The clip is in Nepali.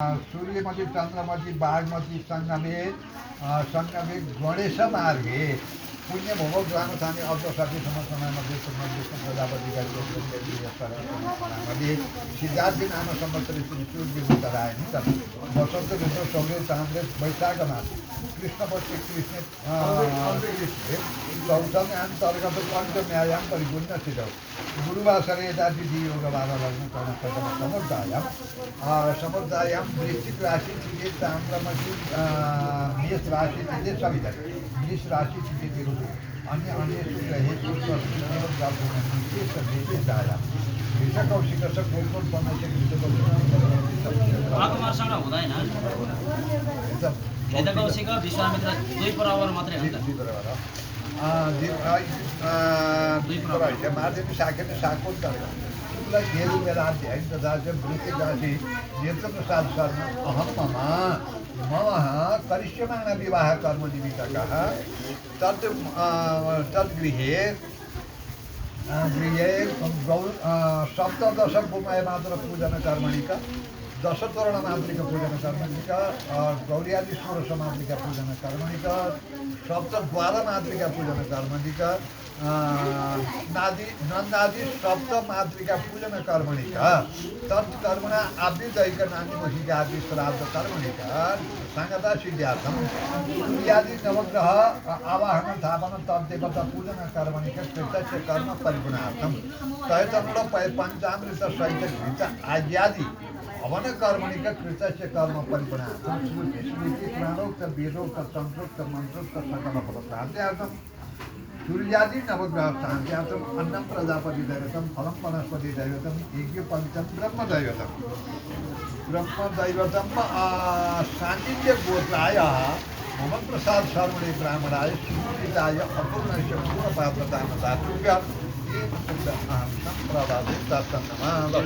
सूर्यमती चन्द्रमती बागमती सङ्गमे गणेश मार्गे पुण्य भोग ग्राम थाने अर्थसाथी समर्थनामध्ये विष्णु प्रजापतिका सिद्धार्थी नाम संवत्सरी श्री सूर्य उतराय नि त वसन्त ऋतु सौर्य चाँदले वैशाख मास कृष्णपक्ष कृष्ण चौथम्याम तर्गत पञ्चम्यायाम परिपूर्ण स्थितौ गुरुवासरे यदातिथि योगबाधा लग्न कर्ण समुदायाम वृश्चिक राशि तिथे ताम्रमती मेष राशि तिथे सविता वृष राशि तिथे तिरुपति अन्य ग्रहेषु वृषकौशिकस्य कोलकोल बनाइसके वृषकौशिक विश्वामित्र दुई बराबर मात्रै हो त माध्यमिक शाखेने शाखोल गरेका शुक्ल केतु वेदान्ति है तथा वृश्चिक राशि नेत्र प्रसाद शर्मा अहम मम करिष्यमाण विवाह कर्म निमित्तकः तद्गृहे सप्तदश भूमय मात्र पूजन कर्मणिक दशतोरण मातृक पूजन कर्मणिक गौर्यादि षोडश मातृका पूजन कर्मणिक सप्तद्वार मातृका पूजन कर्मणिक नन्दादि सप्त मातृका पूजन कर्मणिक तत्कर्मणा आव्युदयिक नान्यमहिकादि श्राद्ध कर्मणिक साङ्गता सिद्ध्यार्थम सूर्यादि नवग्रह आवाहन स्थापन तद्देवता पूजन कर्मणिक कृतस्य कर्म परिपूर्णार्थम तयतमुल पञ्चामृत सहित घृत आद्यादि हवन कर्मणिक कृतस्य कर्म परिपूर्णार्थम स्मृति स्मरणोक्त वेदोक्त तन्त्रोक्त मन्त्रोक्त सकल फलप्राप्त्यार्थम सूर्यादि नवग्रह शान्त्यार्थम अन्नम प्रजापति दैवतम फलम वनस्पति दैवतम यज्ञ पंचम ब्रह्मदैवतम सान्निध्य गोत्राय मम प्रसाद शर्मणे ब्राह्मणाय सुकृताय अपूर्णस्य पूर्णपात्रदान दातृभ्य संप्रदाय दत्तम नमः।